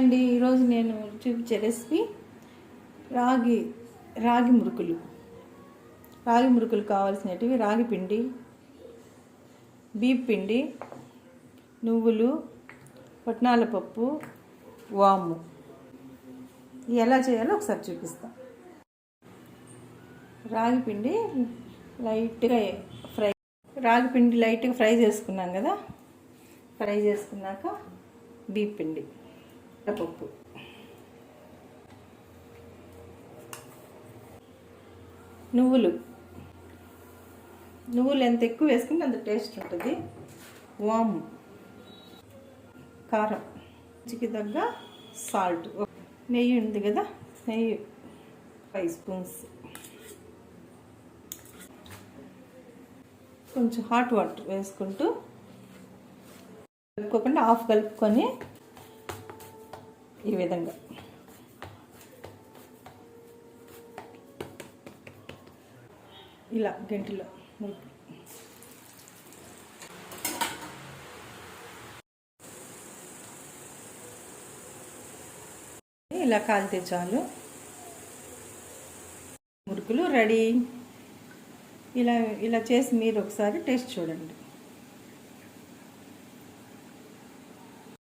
అండి, ఈరోజు నేను చూపించే రెసిపీ రాగి మురుకులు. రాగి మురుకులు కావాల్సినవి రాగి పిండి, బియ్యం పిండి, నువ్వులు, పట్నాల పప్పు, వాము. ఎలా చేయాలో ఒకసారి చూపిస్తాం. రాగి పిండి లైట్గా ఫ్రై చేసుకున్నాం కదా. ఫ్రై చేసుకున్నాక బియ్యం పిండి, పప్పు, నువ్వులు ఎంత ఎక్కువ వేసుకుంటే అంత టేస్ట్ ఉంటుంది. వాము, కారం, రుచికి తగ్గ సాల్ట్, నెయ్యి ఉంది కదా, నెయ్యి 5 స్పూన్స్, కొంచెం హాట్ వాటర్ వేసుకుంటూ కలుపుకోకుండా హాఫ్ కలుపుకొని ఈ విధంగా ఇలా గంటిలో మురుకు ఇలా కాలితే చాలు. మురుకులు రెడీ. ఇలా చేసి మీరు ఒకసారి టేస్ట్ చూడండి.